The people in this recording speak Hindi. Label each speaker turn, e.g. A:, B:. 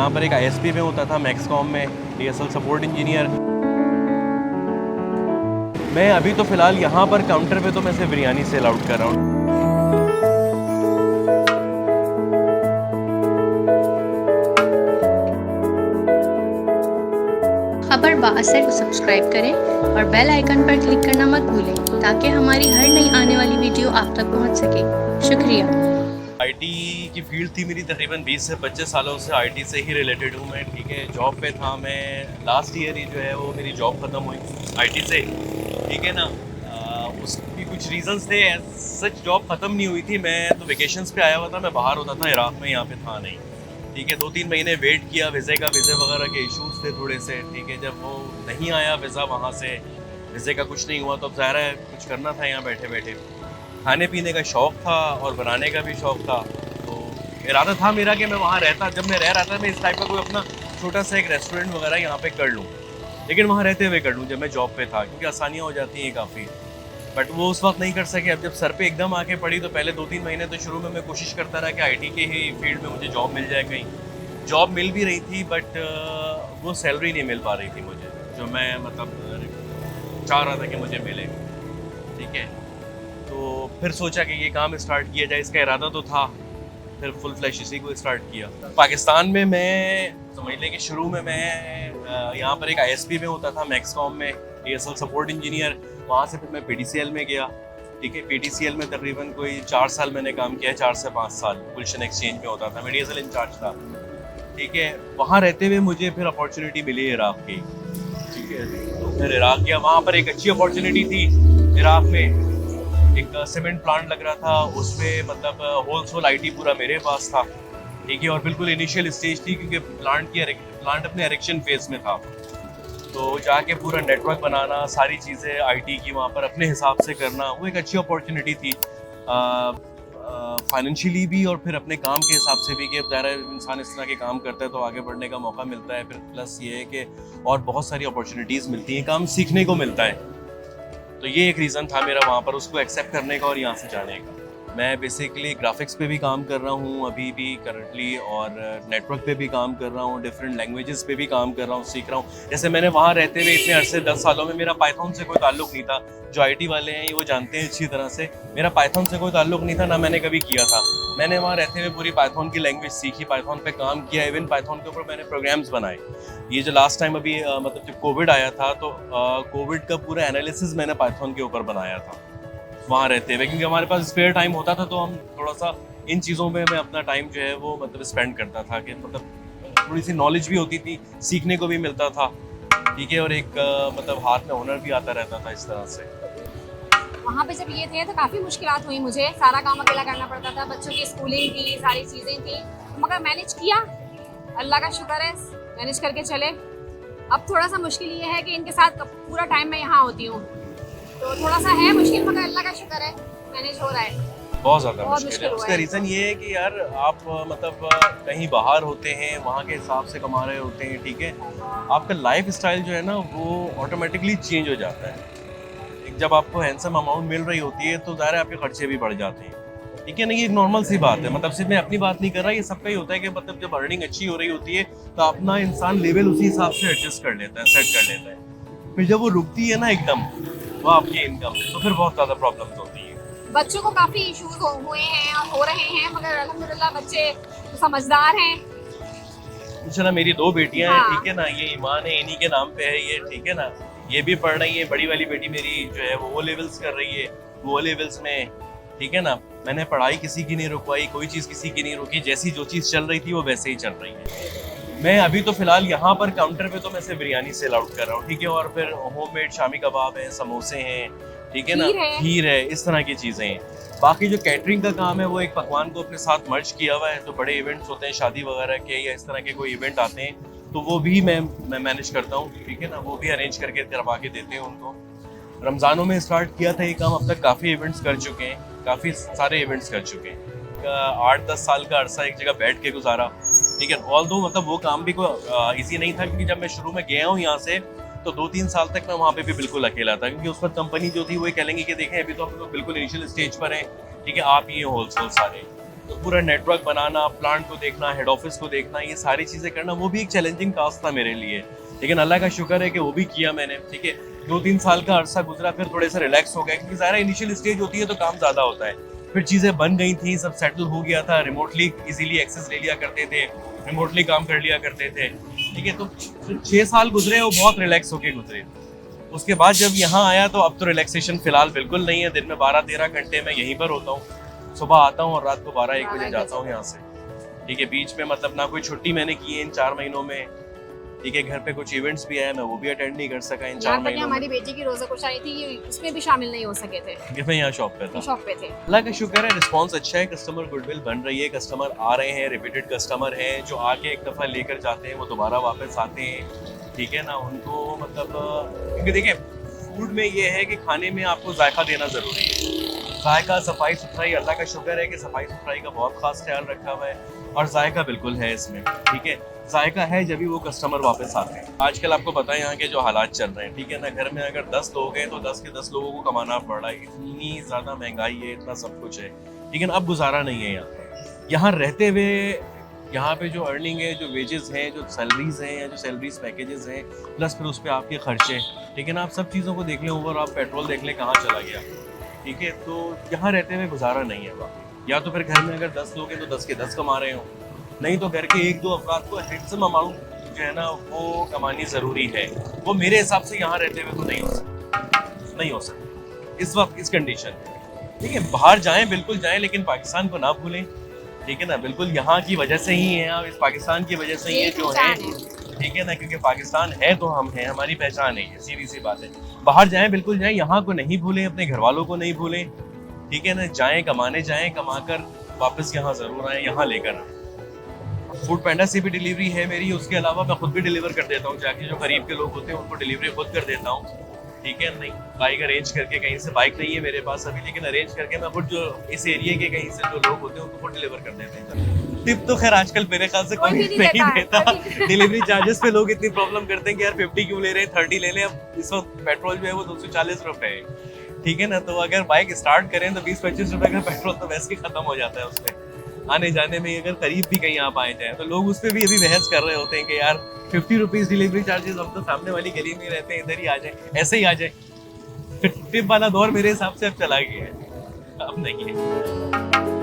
A: यहाँ पर एक ISP में होता था, मैक्सकॉम में DSL सपोर्ट इंजीनियर। मैं अभी तो फ़िलहाल यहाँ पर काउंटर पे तो मैं सिर्फ बिरयानी सेल आउट कर रहा हूँ।
B: खबर बाअसर को सब्सक्राइब करें और बेल आइकन पर क्लिक करना मत भूलें ताकि हमारी हर नई आने वाली वीडियो आप तक पहुंच सके। शुक्रिया।
A: IT की फील्ड थी मेरी, तकरीबन 20 से 25 सालों से IT से ही रिलेटेड हूँ मैं। ठीक है, जॉब पे था मैं। लास्ट ईयर ही जो है वो मेरी जॉब ख़त्म हुई IT से। ठीक है ना, उसकी कुछ रीज़न्स थे। सच जॉब ख़त्म नहीं हुई थी, मैं तो वेकेशंस पे आया हुआ था। मैं बाहर होता था इराक़ में, यहाँ पे था नहीं। ठीक है, 2-3 महीने वेट किया वीज़े वगैरह के इश्यूज़ थे थोड़े से। ठीक है, जब वो नहीं आया वीज़ा वहाँ से, वीज़े का कुछ नहीं हुआ, तो अब ज़ाहिर है कुछ करना था यहाँ बैठे बैठे। खाने पीने का शौक़ था और बनाने का भी शौक़ था। तो इरादा था मेरा कि मैं वहाँ रहता, जब मैं रह रहा था मैं इस टाइप का कोई अपना छोटा सा एक रेस्टोरेंट वगैरह यहाँ पे कर लूँ, लेकिन वहाँ रहते हुए कर लूँ जब मैं जॉब पे था, क्योंकि आसानियाँ हो जाती हैं काफ़ी। बट वो उस वक्त नहीं कर सके। अब जब सर पे एकदम आके पड़ी तो पहले 2-3 महीने तो शुरू में मैं कोशिश करता रहा कि IT के ही फील्ड में मुझे जॉब मिल जाए। कहीं जॉब मिल भी रही थी बट वो सैलरी नहीं मिल पा रही थी मुझे, जो मैं मतलब चाह रहा था कि मुझे मिले। ठीक है, तो फिर सोचा कि ये काम स्टार्ट किया जाए, इसका इरादा तो था। फिर फुल फ्लैश इसी को स्टार्ट किया। पाकिस्तान में मैं समझ लें कि शुरू में मैं यहाँ पर एक ISP में होता था, मैक्सकॉम में DSL सपोर्ट इंजीनियर। वहाँ से फिर मैं PTCL में गया। ठीक है, PTCL में तकरीबन कोई 4 साल मैंने काम किया, 4 से 5 साल गुलशन एक्सचेंज में होता था, मैं DSL इंचार्ज था। ठीक है, वहाँ रहते हुए मुझे फिर अपॉर्चुनिटी मिली इराक़ की। ठीक है, तो फिर इराक़ गया। वहाँ पर एक अच्छी अपॉर्चुनिटी थी इराक़ में, एक सीमेंट प्लांट लग रहा था, उसमें मतलब होलसेल IT पूरा मेरे पास था। ठीक है, और बिल्कुल इनिशियल स्टेज थी, क्योंकि प्लांट अपने एरेक्शन फेज में था। तो जाके पूरा नेटवर्क बनाना, सारी चीज़ें IT की वहाँ पर अपने हिसाब से करना, वो एक अच्छी अपॉर्चुनिटी थी फाइनेंशियली भी और फिर अपने काम के हिसाब से भी, कि ज़ाहिर है इंसान इस तरह के काम करता है तो आगे बढ़ने का मौका मिलता है। फिर प्लस ये है कि और बहुत सारी अपॉर्चुनिटीज़ मिलती हैं, काम सीखने को मिलता है। तो ये एक रीज़न था मेरा वहाँ पर उसको एक्सेप्ट करने का और यहाँ से जाने का। मैं बेसिकली ग्राफिक्स पे भी काम कर रहा हूँ अभी भी करंटली, और नेटवर्क पे भी काम कर रहा हूँ, डिफरेंट लैंग्वेजेस पे भी काम कर रहा हूँ, सीख रहा हूँ। जैसे मैंने वहाँ रहते हुए इतने अरसे 10 सालों में मेरा पाइथन से कोई ताल्लुक नहीं था। जो IT वाले हैं वो जानते हैं अच्छी तरह से, मेरा पाइथन से कोई ताल्लुक नहीं था, ना मैंने कभी किया था। मैंने वहाँ रहते हुए पूरी पाइथन की लैंग्वेज सीखी, पाइथन पे काम किया, इवन पाइथन के ऊपर मैंने प्रोग्राम्स बनाए। ये जो लास्ट टाइम अभी मतलब जब कोविड आया था, तो कोविड का पूरा एनालिसिस मैंने पाइथन के ऊपर बनाया था वहाँ रहते हुए, क्योंकि हमारे पास स्पेयर टाइम होता था, तो हम थोड़ा सा इन चीज़ों में मैं अपना टाइम जो है वो मतलब स्पेंड करता था, कि मतलब थोड़ी सी नॉलेज भी होती थी, सीखने को भी मिलता था। ठीक है, और एक मतलब हाथ में हुनर भी आता रहता था इस तरह से।
C: वहाँ पे जब ये थे तो काफ़ी मुश्किलात हुई मुझे, सारा काम अकेला करना पड़ता था, बच्चों की स्कूलिंग थी, सारी चीज़ें थी, मगर मैनेज किया, अल्लाह का शुक्र है, मैनेज करके चले। अब थोड़ा सा मुश्किल ये है कि इनके साथ पूरा टाइम मैं यहाँ होती हूँ, तो थोड़ा सा है मुश्किल, मगर अल्लाह का शुक्र है मैनेज हो रहा है।
A: बहुत ज़्यादा मुश्किल है। उसका रीज़न ये है कि यार आप मतलब कहीं बाहर होते हैं, वहाँ के हिसाब से कमा रहे होते हैं। ठीक है, आपका लाइफ स्टाइल जो है ना वो ऑटोमेटिकली चेंज हो जाता है। जब आपको हैंडसम अमाउंट मिल रही होती है तो ज़ाहिर है आपके खर्चे भी बढ़ जाते हैं। ठीक है ना, ये एक नॉर्मल सी बात है। मतलब सिर्फ मैं अपनी बात नहीं कर रहा, ये सबका ही होता है कि मतलब जब अर्निंग अच्छी हो रही होती है तो अपना इंसान लेवल उसी हिसाब से एडजस्ट कर लेता है, सेट कर लेता है। फिर जब वो रुकती है ना एकदम वो आपकी इनकम, तो फिर बहुत ज़्यादा प्रॉब्लम्स होती हैं।
C: बच्चों को काफ़ी इश्यूज हुए हैं और हो रहे हैं, मगर अल्हम्दुलिल्लाह बच्चे समझदार हैं।
A: इंशाल्लाह मेरी 2 बेटियां हैं।
C: हाँ।
A: ठीक है ना, ये ईमान है, इन्हीं के नाम पे है ये। ठीक है ना, ये भी पढ़ रही है। बड़ी वाली बेटी मेरी जो है वो लेवल्स कर रही है, वो लेवल्स में। ठीक है ना, मैंने पढ़ाई किसी की नहीं रुकवाई, कोई चीज़ किसी की नहीं रुकी, जैसी जो चीज़ चल रही थी वो वैसे ही चल रही है। मैं अभी तो फ़िलहाल यहाँ पर काउंटर पे तो मैं सिर्फ बिरयानी सेल आउट कर रहा हूँ। ठीक है, और फिर होममेड शामी कबाब हैं, समोसे हैं, ठीक है ना, खीर है, इस तरह की चीज़ें हैं। बाकी जो कैटरिंग का काम है वो एक पकवान को अपने साथ मर्ज किया हुआ है। जो बड़े इवेंट्स होते हैं शादी वगैरह के या इस तरह के कोई इवेंट आते हैं तो वो भी मैं मैनेज करता हूँ। ठीक है ना, वो भी अरेंज करके करवा के देते हैं उनको। रमज़ानों में स्टार्ट किया था ये काम, अब तक काफ़ी इवेंट्स कर चुके हैं, काफ़ी सारे इवेंट्स कर चुके हैं। 8-10 साल का अरसा एक जगह बैठ के गुजारा। ठीक है, ऑल्दो मतलब वो काम भी कोई ईजी नहीं था, क्योंकि जब मैं शुरू में गया हूँ यहाँ से तो 2-3 साल तक मैं वहाँ पे भी बिल्कुल अकेला था, क्योंकि उस पर कंपनी जो थी वो कह लेंगे कि देखें अभी तो हम लोग बिल्कुल इनिशियल स्टेज पर हैं। ठीक है, आप ये होलसेल सारे, तो पूरा नेटवर्क बनाना, प्लांट को देखना, हेड ऑफिस को देखना, ये सारी चीज़ें करना, वो भी एक चैलेंजिंग टास्क था मेरे लिए। लेकिन अल्लाह का शुक्र है कि वो भी किया मैंने, ठीक है। 2-3 साल का अरसा गुजरा, फिर थोड़े से रिलैक्स हो गए, क्योंकि ज़्यादा इनिशियल स्टेज होती है तो काम ज़्यादा होता है। फिर चीज़ें बन गई थी, सब सेटल हो गया था, रिमोटली इजीली एक्सेस ले लिया करते थे, रिमोटली काम कर लिया करते थे, ठीक है। तो 6 साल गुजरे, वो बहुत रिलैक्स होके गुजरे। उसके बाद जब यहाँ आया तो अब तो रिलैक्सेशन फिलहाल बिल्कुल नहीं है। दिन में 12-13 घंटे मैं यहीं पर होता हूँ। सुबह आता हूँ और रात को 12-1 बजे जाता हूँ यहाँ से, ठीक है। बीच में मतलब ना कोई छुट्टी मैंने की है इन 4 महीनों में, ठीक है। घर पे कुछ इवेंट्स भी आए, मैं वो भी अटेंड नहीं कर सका इन 4 महीनों में।
C: हमारी बेटी की रोजा कुशाई थी, उसमें भी शामिल नहीं हो सके थे
A: कि मैं यहाँ शॉप पे था।
C: शॉप पे थे।
A: अल्लाह का शुक्र है, रिस्पांस अच्छा है, कस्टमर गुडविल बन रही है, कस्टमर आ रहे हैं, रिपीटेड कस्टमर हैं जो आके एक दफ़ा लेकर जाते हैं, वो दोबारा वापस आते हैं, ठीक है ना। उनको मतलब क्योंकि देखिए फूड में ये है कि खाने में आपको जायका देना ज़रूरी है। जायका, सफाई सुथराई, अल्लाह का शुक्र है कि सफाई सुथराई का बहुत खास ख्याल रखा हुआ है और जायका बिल्कुल है इसमें, ठीक है। जायका है जब भी वो कस्टमर वापस आते हैं। आजकल आपको पता है यहाँ के जो हालात चल रहे हैं, ठीक है ना। घर में अगर 10 लोग हैं तो 10 के 10 लोगों को कमाना पड़ रहा है, इतनी ज़्यादा महंगाई है, इतना सब कुछ है, लेकिन अब गुजारा नहीं है यहाँ। यहाँ रहते हुए यहाँ पे जो अर्निंग है, जो वेजेस हैं, जो सैलरीज हैं या जो सैलरीज पैकेजेस हैं, प्लस फिर उस पर आपके खर्चे, ठीक है ना। आप सब चीज़ों को देख लें, ओवर आप पेट्रोल देख लें कहाँ चला गया, ठीक है। तो यहाँ रहते हुए गुजारा नहीं है वाकई। या तो फिर घर में अगर 10 लोग हैं तो 10 के 10 कमा रहे हो, नहीं तो घर के 1-2 अफराद को हैंडसम अमाउंट जो है ना वो कमानी ज़रूरी है। वो मेरे हिसाब से यहाँ रहते हुए तो नहीं हो सकता, नहीं हो सकता इस वक्त, इस कंडीशन में, ठीक है। बाहर जाएं, बिल्कुल जाएं, लेकिन पाकिस्तान को ना भूलें, ठीक है ना। बिल्कुल यहाँ की वजह से ही है, आप इस पाकिस्तान की वजह से ही है जो है, ठीक है ना। क्योंकि पाकिस्तान है तो हम हैं, हमारी पहचान है, सीधी सी बात है। बाहर जाएं, बिल्कुल जाएं, यहाँ को नहीं भूलें, अपने घर वालों को नहीं भूलें, ठीक है ना। जाएं, कमाने जाएं, कमाकर वापस यहाँ ज़रूर आएँ, यहाँ लेकर आएँ। फूड पैंडा से भी डिलीवरी है मेरी, उसके अलावा मैं खुद भी डिलीवर कर देता हूँ, जाके जो करीब के लोग होते हैं उनको डिलीवरी खुद कर देता हूँ, ठीक है। नहीं बाइक अरेंज करके, कहीं से बाइक नहीं है मेरे पास अभी, लेकिन अरेंज करके मैं खुद जो इस एरिया के कहीं से जो लोग होते हैं उनको खुद डिलीवर कर देते हैं। टिप तो खैर आजकल मेरे ख्याल से कोई नहीं देता। डिलीवरी चार्जेस पे लोग इतनी प्रॉब्लम करते हैं कि यार 50 क्यों ले रहे हैं, 30 ले लें। अब इस वक्त पेट्रोल जो है वो 240 रुपए है, ठीक है ना। तो अगर बाइक स्टार्ट करें तो 20-25 रुपए का पेट्रोल तो वैसे ही खत्म हो जाता है उसमें आने जाने में। अगर करीब भी कहीं आप आए जाए तो लोग उस पर भी अभी बहस कर रहे होते हैं कि यार 50 रुपीज़ डिलीवरी चार्जेस, हम तो सामने वाली गली में रहते हैं, इधर ही आ जाए, ऐसे ही आ जाए। टिप वाला दौर मेरे हिसाब से अब चला गया है, अब नहीं है।